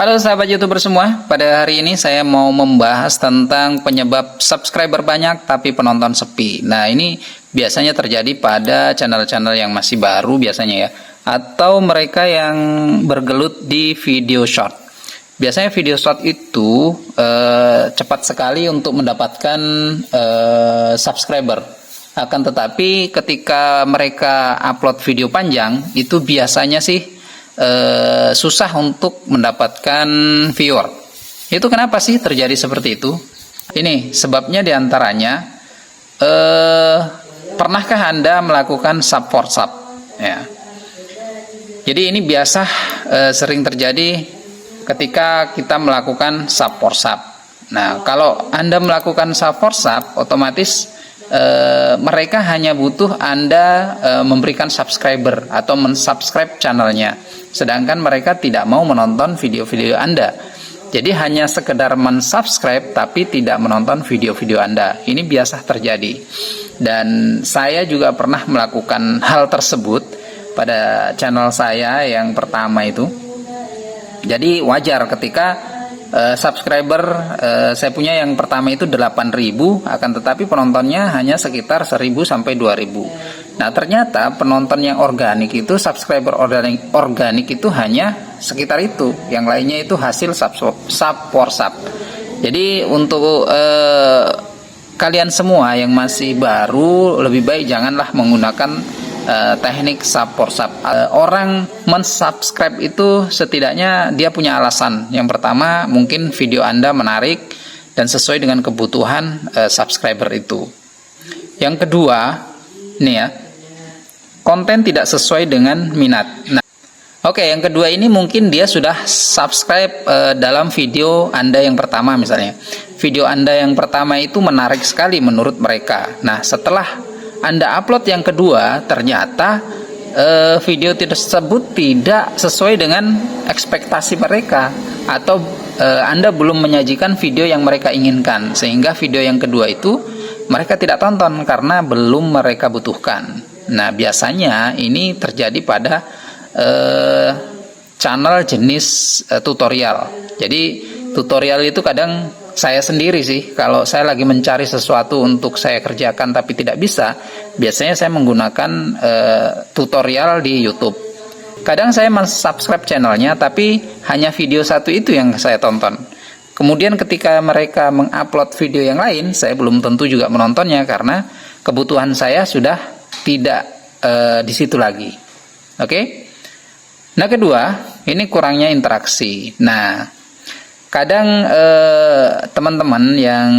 Halo sahabat YouTuber semua, pada hari ini saya mau membahas tentang penyebab subscriber banyak tapi penonton sepi. Nah, ini biasanya terjadi pada channel-channel yang masih baru biasanya ya, atau mereka yang bergelut di video short. Biasanya video short itu cepat sekali untuk mendapatkan subscriber. Akan tetapi ketika mereka upload video panjang, itu biasanya sih susah untuk mendapatkan viewer. Itu kenapa sih terjadi seperti itu? Ini sebabnya diantaranya, pernahkah Anda melakukan sub for sub? Ya. Jadi ini biasa sering terjadi ketika kita melakukan sub for sub. Nah, kalau Anda melakukan sub for sub, otomatis mereka hanya butuh Anda memberikan subscriber atau mensubscribe channelnya, sedangkan mereka tidak mau menonton video-video Anda. Jadi hanya sekedar mensubscribe tapi tidak menonton video-video Anda. Ini biasa terjadi. Dan saya juga pernah melakukan hal tersebut pada channel saya yang pertama itu. Jadi wajar ketika subscriber saya punya yang pertama itu 8.000, akan tetapi penontonnya hanya sekitar 1.000 sampai 2.000. Nah, ternyata penonton yang organik itu, subscriber organik itu hanya sekitar itu. Yang lainnya itu hasil sub for sub. Jadi untuk kalian semua yang masih baru, lebih baik janganlah menggunakan teknik sub for sub. Orang mensubscribe itu setidaknya dia punya alasan. Yang pertama, mungkin video Anda menarik dan sesuai dengan kebutuhan subscriber itu. Yang kedua, ini ya, konten tidak sesuai dengan minat. Nah, oke, yang kedua ini mungkin dia sudah subscribe dalam video Anda yang pertama misalnya. Video Anda yang pertama itu menarik sekali menurut mereka. Nah, setelah Anda upload yang kedua, ternyata video tersebut tidak sesuai dengan ekspektasi mereka, atau Anda belum menyajikan video yang mereka inginkan, sehingga video yang kedua itu mereka tidak tonton karena belum mereka butuhkan. Nah, biasanya ini terjadi pada channel jenis tutorial. Jadi tutorial itu kadang saya sendiri sih, kalau saya lagi mencari sesuatu untuk saya kerjakan tapi tidak bisa, biasanya saya menggunakan tutorial di YouTube. Kadang saya subscribe channelnya tapi hanya video satu itu yang saya tonton. Kemudian ketika mereka mengupload video yang lain, saya belum tentu juga menontonnya karena kebutuhan saya sudah tidak di situ lagi. Oke? Nah, kedua, ini kurangnya interaksi. Nah, kadang teman-teman yang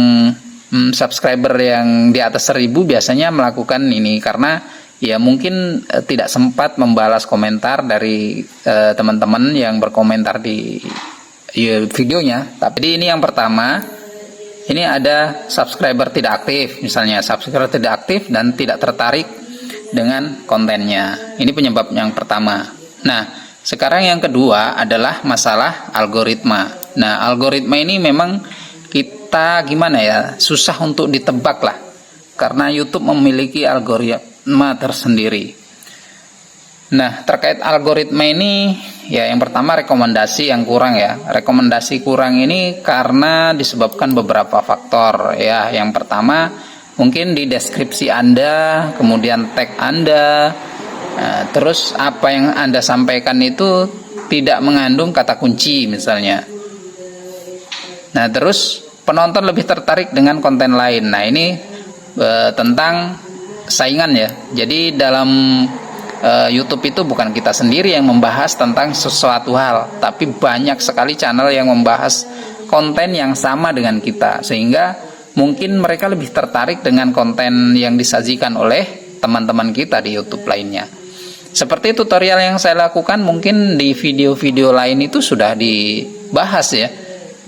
subscriber yang di atas 1.000 biasanya melakukan ini karena ya mungkin tidak sempat membalas komentar dari teman-teman yang berkomentar di videonya. Tapi ini yang pertama, ini ada subscriber tidak aktif, misalnya subscriber tidak aktif dan tidak tertarik dengan kontennya. Ini penyebab yang pertama. Nah, sekarang yang kedua adalah masalah algoritma. Nah, algoritma ini memang kita gimana ya, susah untuk ditebak lah, karena YouTube memiliki algoritma tersendiri. Nah, terkait algoritma ini, ya yang pertama rekomendasi yang kurang ya. Rekomendasi kurang ini karena disebabkan beberapa faktor ya. Yang pertama, mungkin di deskripsi Anda, kemudian tag Anda, terus apa yang Anda sampaikan itu tidak mengandung kata kunci misalnya. Nah, terus penonton lebih tertarik dengan konten lain. Nah, ini tentang saingan ya. Jadi dalam YouTube itu bukan kita sendiri yang membahas tentang sesuatu hal, tapi banyak sekali channel yang membahas konten yang sama dengan kita, sehingga mungkin mereka lebih tertarik dengan konten yang disajikan oleh teman-teman kita di YouTube lainnya. Seperti tutorial yang saya lakukan, mungkin di video-video lain itu sudah dibahas ya.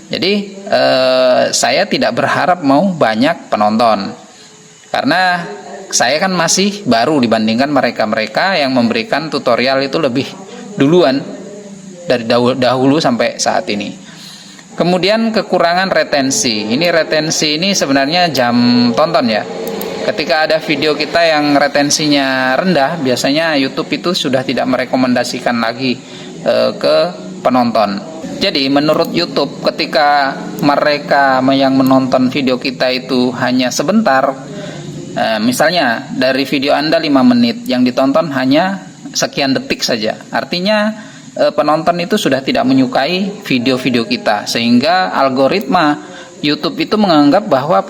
Jadi saya tidak berharap mau banyak penonton, karena saya kan masih baru dibandingkan mereka-mereka yang memberikan tutorial itu lebih duluan dari dahulu sampai saat ini. Kemudian kekurangan retensi. Ini retensi ini sebenarnya jam tonton ya. Ketika ada video kita yang retensinya rendah, biasanya YouTube itu sudah tidak merekomendasikan lagi ke penonton. Jadi menurut YouTube, ketika mereka yang menonton video kita itu hanya sebentar, misalnya dari video Anda 5 menit, yang ditonton hanya sekian detik saja, artinya penonton itu sudah tidak menyukai video-video kita, sehingga algoritma YouTube itu menganggap bahwa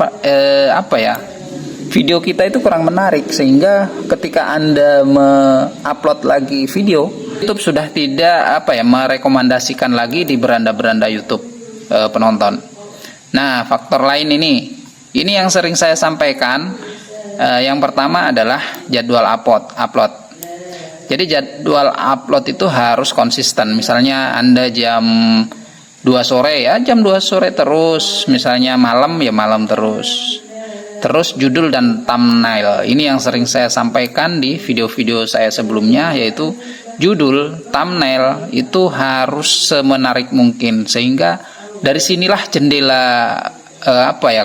video kita itu kurang menarik, sehingga ketika Anda me-upload lagi video, YouTube sudah tidak merekomendasikan lagi di beranda-beranda YouTube penonton. Nah, faktor lain ini yang sering saya sampaikan. Yang pertama adalah jadwal upload. Jadi jadwal upload itu harus konsisten. Misalnya Anda jam 2 sore ya jam 2 sore terus, misalnya malam ya malam terus. Terus judul dan thumbnail. Ini yang sering saya sampaikan di video-video saya sebelumnya, yaitu judul, thumbnail itu harus semenarik mungkin, sehingga dari sinilah jendela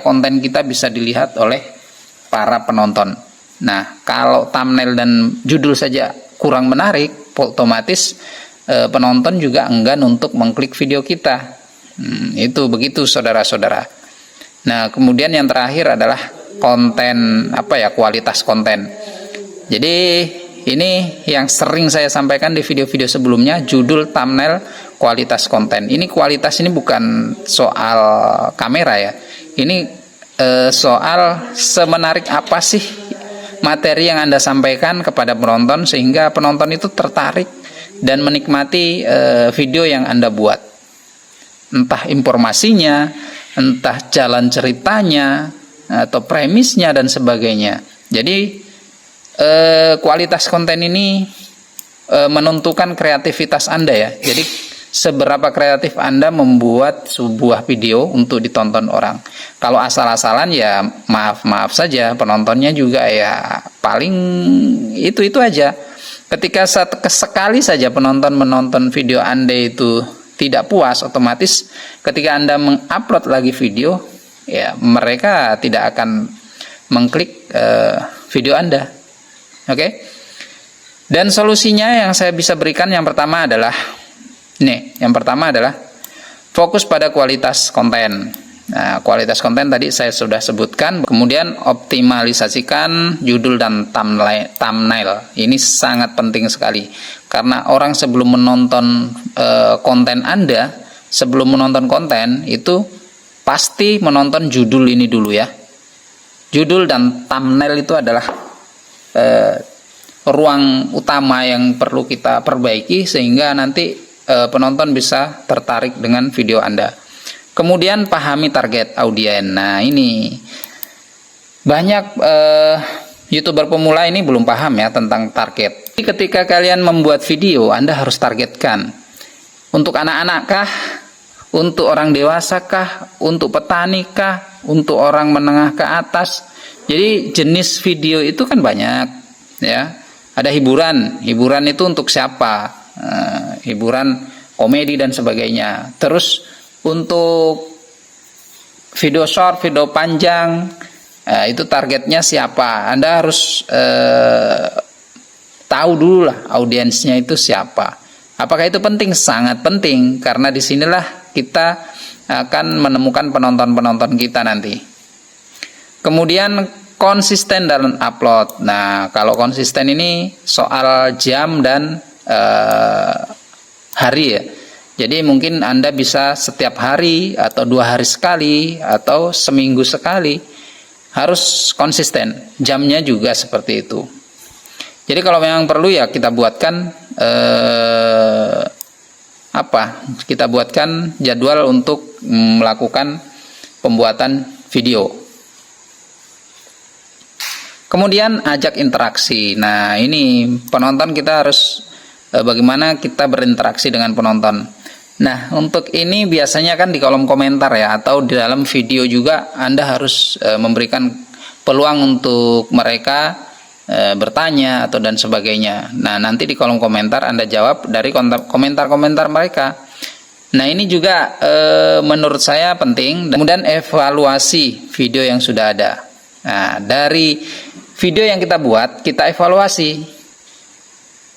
konten kita bisa dilihat oleh para penonton. Nah, kalau thumbnail dan judul saja kurang menarik, otomatis penonton juga enggan untuk mengklik video kita. Itu begitu saudara-saudara. Nah, kemudian yang terakhir adalah konten, kualitas konten. Jadi ini yang sering saya sampaikan di video-video sebelumnya, judul, thumbnail, kualitas konten. Ini kualitas ini bukan soal kamera ya. Ini soal semenarik apa sih materi yang Anda sampaikan kepada penonton, sehingga penonton itu tertarik dan menikmati video yang Anda buat. Entah informasinya, entah jalan ceritanya, atau premisnya dan sebagainya. Jadi kualitas konten ini menentukan kreativitas Anda ya. Jadi seberapa kreatif Anda membuat sebuah video untuk ditonton orang. Kalau asal-asalan ya maaf saja, penontonnya juga ya paling itu aja. Ketika sekali saja penonton menonton video Anda itu tidak puas, otomatis ketika Anda mengupload lagi video, ya mereka tidak akan mengklik video Anda. Oke. Dan solusinya yang saya bisa berikan yang pertama adalah fokus pada kualitas konten. Nah, kualitas konten tadi saya sudah sebutkan. Kemudian optimalisasikan judul dan thumbnail. Ini sangat penting sekali, karena orang sebelum menonton konten Anda, sebelum menonton konten itu pasti menonton judul ini dulu ya. Judul dan thumbnail itu adalah ruang utama yang perlu kita perbaiki, sehingga nanti penonton bisa tertarik dengan video Anda. Kemudian pahami target audiens. Nah, ini banyak YouTuber pemula ini belum paham ya tentang target. Jadi ketika kalian membuat video, Anda harus targetkan untuk anak-anak kah, untuk orang dewasa kah, untuk petani kah, untuk orang menengah ke atas. Jadi jenis video itu kan banyak ya. Ada hiburan itu untuk siapa? Hiburan komedi dan sebagainya. Terus untuk video short, video panjang, itu targetnya siapa? Anda harus tahu dulu lah audiensnya itu siapa. Apakah itu penting? Sangat penting, karena disinilah kita akan menemukan penonton-penonton kita nanti. Kemudian konsisten dalam upload. Nah, kalau konsisten ini soal jam dan hari ya. Jadi mungkin Anda bisa setiap hari atau 2 hari sekali atau seminggu sekali, harus konsisten. Jamnya juga seperti itu. Jadi kalau memang perlu ya kita buatkan kita buatkan jadwal untuk melakukan pembuatan video. Kemudian ajak interaksi. Nah, ini penonton kita harus bagaimana kita berinteraksi dengan penonton. Nah, untuk ini biasanya kan di kolom komentar ya, atau di dalam video juga Anda harus memberikan peluang untuk mereka bertanya atau dan sebagainya. Nah, nanti di kolom komentar Anda jawab dari komentar-komentar mereka. Nah, ini juga menurut saya penting. Kemudian evaluasi video yang sudah ada. Nah, dari video yang kita buat, kita evaluasi.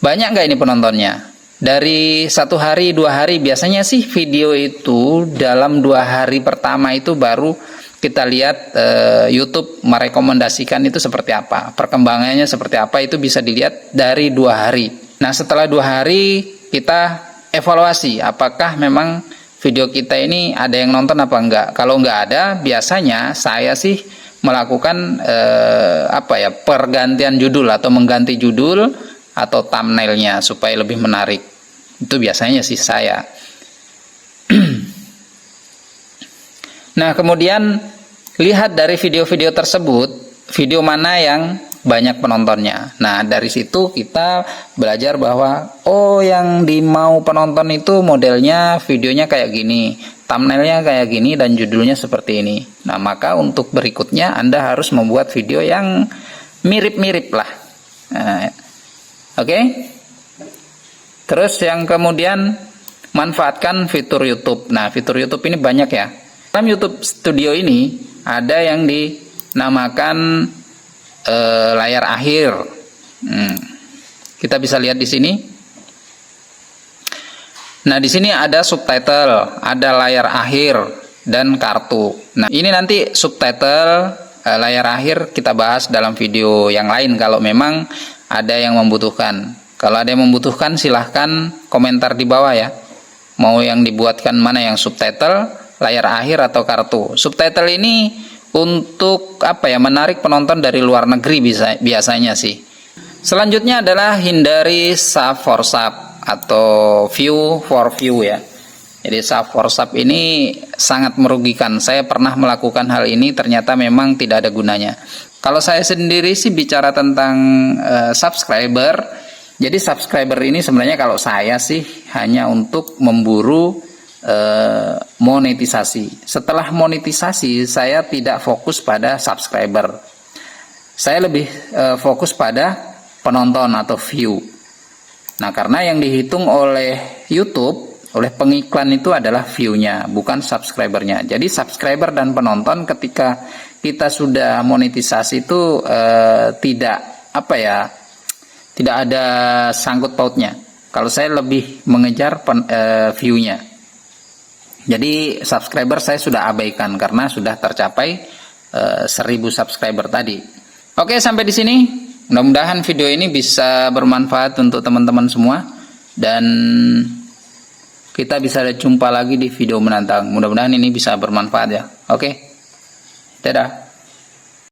Banyak nggak ini penontonnya? dari 1 hari 2 hari, biasanya sih video itu dalam 2 hari pertama itu baru kita lihat YouTube merekomendasikan itu seperti apa, perkembangannya seperti apa, itu bisa dilihat dari 2 hari. Nah setelah 2 hari kita evaluasi apakah memang video kita ini ada yang nonton apa enggak. Kalau enggak ada, biasanya saya sih melakukan pergantian judul atau mengganti judul atau thumbnailnya supaya lebih menarik. Itu biasanya sih saya. Nah kemudian lihat dari video-video tersebut, video mana yang banyak penontonnya. Nah dari situ kita belajar bahwa yang dimau penonton itu modelnya videonya kayak gini, thumbnailnya kayak gini, dan judulnya seperti ini. Nah maka untuk berikutnya Anda harus membuat video yang mirip-mirip lah. Oke. Terus yang kemudian manfaatkan fitur YouTube. Nah fitur YouTube ini banyak ya. Dalam YouTube Studio ini ada yang dinamakan layar akhir. Kita bisa lihat di sini. Nah, di sini ada subtitle, ada layar akhir dan kartu. Nah, ini nanti subtitle, layar akhir kita bahas dalam video yang lain kalau memang ada yang membutuhkan. Kalau ada yang membutuhkan silahkan komentar di bawah ya. Mau yang dibuatkan mana, yang subtitle, layar akhir atau kartu. Subtitle ini untuk menarik penonton dari luar negeri biasanya sih. Selanjutnya adalah hindari sub for sub atau view for view ya. Jadi sub for sub ini sangat merugikan. Saya pernah melakukan hal ini, ternyata memang tidak ada gunanya. Kalau saya sendiri sih bicara tentang subscriber. Jadi subscriber ini sebenarnya kalau saya sih hanya untuk memburu monetisasi. Setelah monetisasi saya tidak fokus pada subscriber. Saya lebih fokus pada penonton atau view. Nah, karena yang dihitung oleh YouTube, oleh pengiklan itu adalah view-nya, bukan subscribernya. Jadi subscriber dan penonton ketika kita sudah monetisasi itu tidak ada sangkut pautnya. Kalau saya lebih mengejar view-nya. Jadi subscriber saya sudah abaikan karena sudah tercapai 1000 subscriber tadi. Oke, sampai di sini. Mudah-mudahan video ini bisa bermanfaat untuk teman-teman semua, dan kita bisa jumpa lagi di video mendatang. Mudah-mudahan ini bisa bermanfaat ya. Oke. Dadah.